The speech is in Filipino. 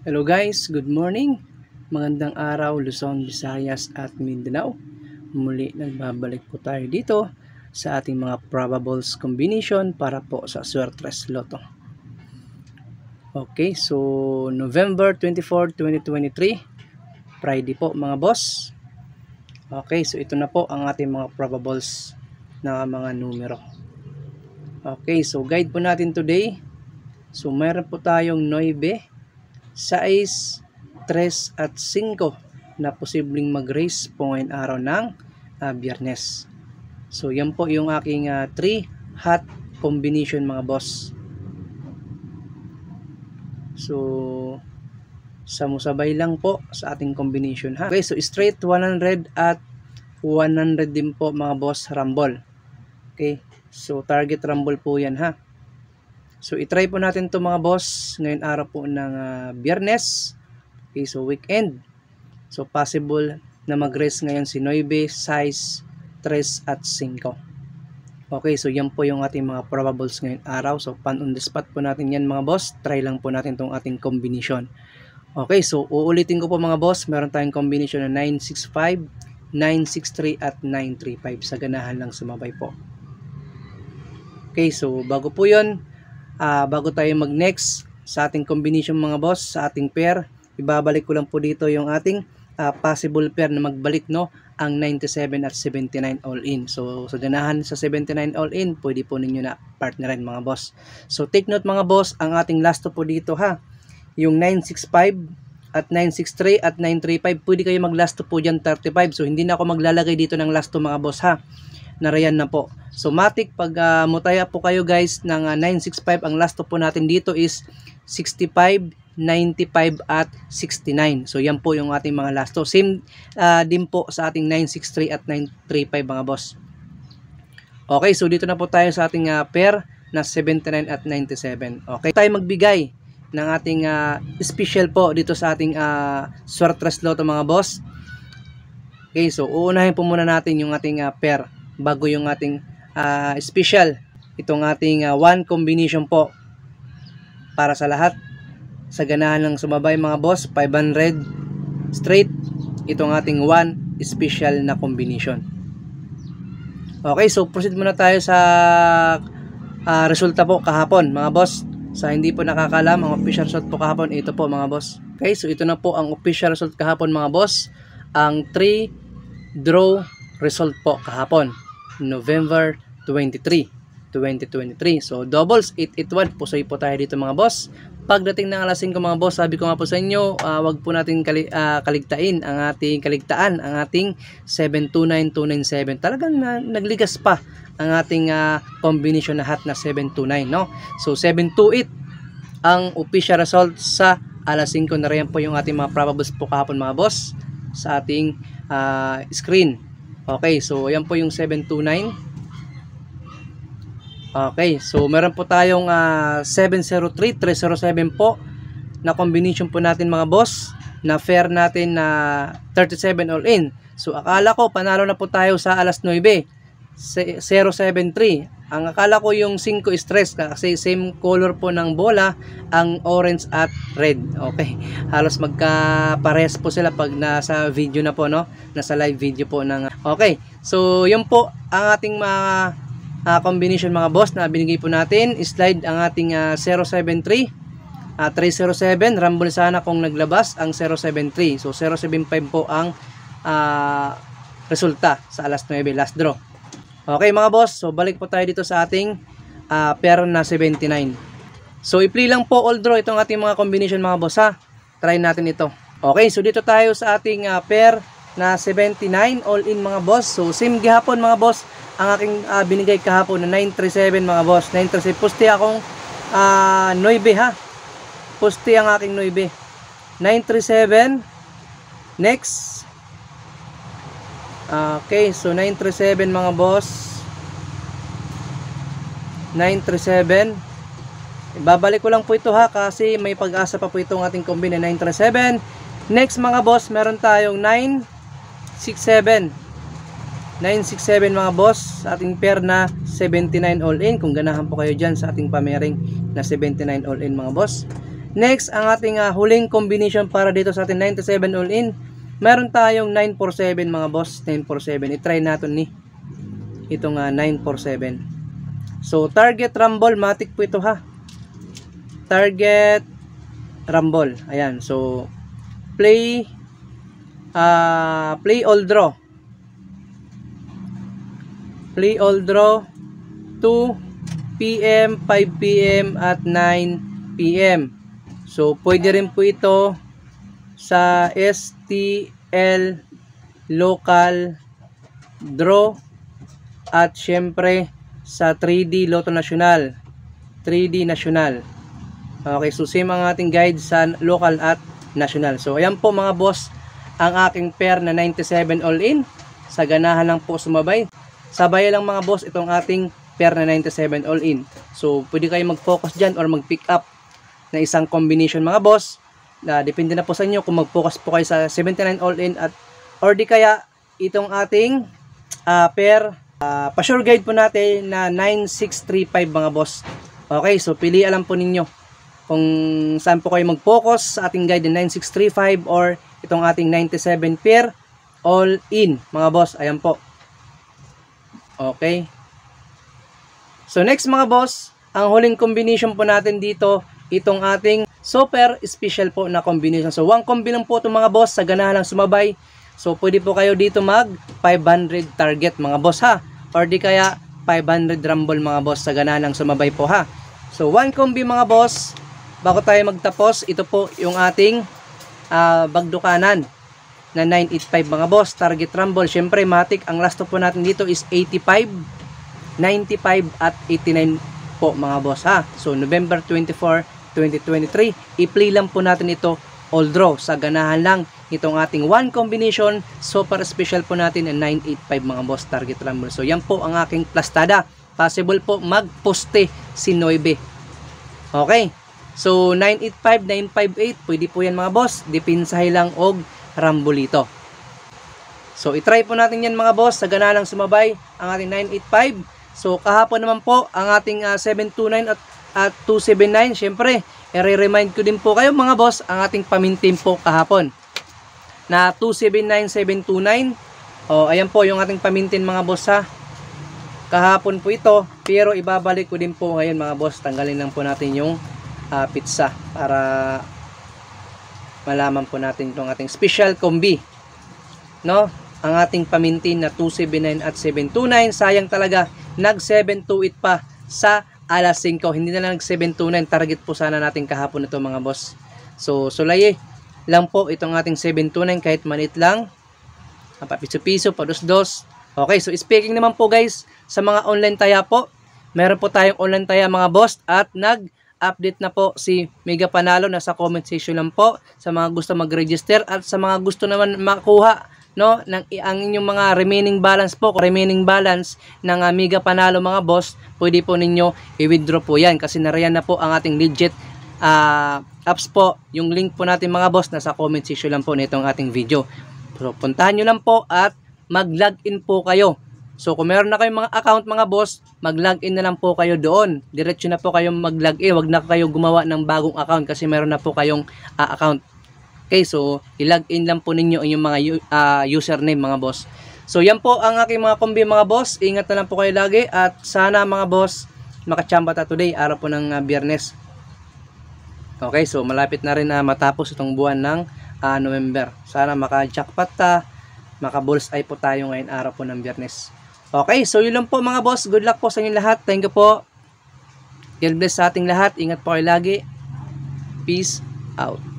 Hello guys, good morning. Magandang araw Luzon, Visayas at Mindanao. Muli nagbabalik po tayo dito sa ating mga probables combination para po sa Swertres Lotto. Okay, so November 24, 2023, Friday po mga boss. Okay, so ito na po ang ating mga probables na mga numero. Okay, so guide po natin today. So mayroon po tayong 9, 6, 3 at 5 na posibleng mag-race po ngayong araw ng Biyernes. So yan po yung aking 3 hot combination mga boss. So samusabay lang po sa ating combination ha. Okay, so straight 100 at 100 din po mga boss, rumble. Okay, so target rumble po yan ha. So, itry po natin to mga boss ngayon araw po ng Biyernes. Okay, so weekend. So, possible na mag-race ngayon si 9, 6, 3 at 5. Okay, so yan po yung ating mga probables ngayon araw. So, pan on the spot po natin yan mga boss. Try lang po natin tong ating combination. Okay, so uulitin ko po mga boss. Meron tayong combination na 965, 963 at 935. Sa ganahan lang sumabay po. Okay, so bago po yun, bago tayo mag-next sa ating combination mga boss, sa ating pair, ibabalik ko lang po dito yung ating possible pair na magbalik, no, ang 97 at 79 all-in. So, sa ganahan sa 79 all-in, pwede po ninyo na partnerin mga boss. So, take note mga boss, ang ating last po dito ha, yung 965 at 963 at 935, pwede kayo mag-last po dyan 35. So, hindi na ako maglalagay dito ng last mga boss ha. Narayan na po. So matik pag mutaya po kayo guys ng 965, ang last po natin dito is 65, 95 at 69. So yan po yung ating mga last. So same din po sa ating 963 at 935 mga boss. Okay, so dito na po tayo sa ating pair na 79 at 97. Okay, tayo magbigay ng ating special po dito sa ating Swertres Lotto mga boss. Okay, so uunahin po muna natin yung ating pair bago yung ating special, itong ating one combination po para sa lahat. Sa ganahan ng sumabay mga boss, 500 straight, itong ating one special na combination. Okay, so proceed muna tayo sa resulta po kahapon mga boss. Sa hindi po nakakalam, ang official result po kahapon, ito po mga boss. Okay, so ito na po ang official result kahapon mga boss. Ang 3 draw result po kahapon, November 23, 2023. So, doubles 881. Pusoy po tayo dito mga boss. Pagdating ng alas 5 mga boss, sabi ko nga po sa inyo, wag po natin kaligtaan ang ating 729297. Talagang nagligas pa ang ating combination na hot na 729, no? So, 728 ang official result sa alas 5 na rin po yung ating mga probables po kahapon mga boss sa ating screen. Okay, so yan po yung 729. Okay, so meron po tayong 703, 307 po na combination po natin mga boss, na fair natin na 37 all in. So akala ko panalo na po tayo sa alas 9, 073. Ang akala ko yung 5 is 3 kasi same color po ng bola, ang orange at red. Okay, halos magkaparehas po sila pag nasa video na po, no? Nasa live video po ng okay, so yun po ang ating mga combination mga boss na binigay po natin. Slide ang ating 073, 307, rumble sana kung naglabas ang 073. So 075 po ang resulta sa alas 9 last draw. Okay mga boss, so balik po tayo dito sa ating pair na 79. So i-play lang po all draw itong ating mga combination mga boss ha. Try natin ito. Okay, so dito tayo sa ating pair na 79 all in mga boss. So same gihapon mga boss ang aking binigay kahapon na 937 mga boss. 937, pusti akong 9 ha. Pusti ang aking 9. 937. Next. Okay, so 937 mga boss. 937. Ibabalik ko lang po ito ha kasi may pag-asa pa po itong ating combine na 937. Next mga boss, meron tayong 967. 967 mga boss sa ating pair na 79 all in. Kung ganahan po kayo dyan sa ating pamering na 79 all in mga boss. Next, ang ating huling combination para dito sa ating 97 all-in. Meron tayong 947 mga boss. 947. I-try natin ni. Itong 947. So, target rumble. Matic po ito ha. Target rumble. Ayan. So, play all draw. Play all draw 2 PM, 5 PM at 9 PM. So, pwede rin po ito sa STL local draw at syempre sa 3D Lotto National. 3D National. Okay, so same ang ating guide sa local at national. So, ayan po mga boss ang aking pair na 97 all-in. Sa ganahan lang po sumabay. Sabay lang mga boss itong ating pair na 97 all-in. So, pwede kayo mag-focus dyan or mag-pick up na isang combination mga boss. Depende na po sa inyo kung mag-focus po kayo sa 79 all-in at or di kaya itong ating pair. Pa-sure guide po natin na 9635 mga boss. Okay, so pilihan lang po ninyo kung saan po kayo mag-focus sa ating guide na 9635 or itong ating 97 pair all-in mga boss. Ayan po. Okay. So next mga boss, ang huling combination po natin dito, itong ating super special po na combination. So 1 combi lang po ito mga boss, sa ganahan lang sumabay. So pwede po kayo dito mag 500 target mga boss ha. Or di kaya 500 rumble mga boss, sa ganahan lang sumabay po ha. So 1 combi mga boss, bago tayo magtapos, ito po yung ating bagdukanan na 985 mga boss, target rumble. Syempre matic, ang last po natin dito is 85, 95 at 89 po mga boss ha. So November 24, 2023, i-play lang po natin ito all draw, sa ganahan lang itong ating 1 combination, super special po natin na 985 mga boss, target rumble. So yan po ang aking plastada. Possible po magposte si 9. Okay, so 985, 958, pwede po yan mga boss, dipinsahay lang og rambolito. So itry po natin yan mga boss, sa ganahan lang sumabay ang ating 985. So kahapon naman po ang ating 729 at 279. Syempre, i-remind ko din po kayo mga boss ang ating pamintin po kahapon na 279, 729. O ayan po yung ating pamintin mga boss ha. Kahapon po ito, pero ibabalik ko din po ngayon mga boss. Tanggalin lang po natin yung pizza para malaman po natin itong ating special combi, no? Ang ating pamintin na 279 at 729. Sayang talaga, nag 728 pa sa alas 5. Hindi na lang nag 729. Target po sana natin kahapon ito mga boss. So sulay lang po itong ating 729 kahit maliit lang. Papiso-piso, padus-dos. Okay, so speaking naman po guys, sa mga online taya po, meron po tayong online taya mga boss at nag-update na po si Mega Panalo. Nasa comment section lang po sa mga gusto mag-register at sa mga gusto naman makuha, no, ng ang inyong mga remaining balance po, remaining balance ng Mega Panalo mga boss, pwede po ninyo i-withdraw po yan kasi nariyan na po ang ating legit apps po. Yung link po natin mga boss nasa comment section lang po nitong ating video. So puntahan nyo lang po at mag-login po kayo. So kung meron na kayong mga account mga boss, mag-login na lang po kayo doon. Diretso na po kayong mag-login. Wag na kayo gumawa ng bagong account kasi meron na po kayong account. Okay, so i-login lang po ninyo yung mga username mga boss. So yan po ang aking mga kombi mga boss. Ingat na lang po kayo lagi at sana mga boss makachamba ta today, araw po ng Biyernes. Okay, so malapit na rin na matapos itong buwan ng November. Sana maka-jackpot ta, maka-bullseye po tayo ngayon araw po ng Biyernes. Okay, so yun lang po mga boss. Good luck po sa inyo lahat. Thank you po. God bless sa ating lahat. Ingat po kayo lagi. Peace out.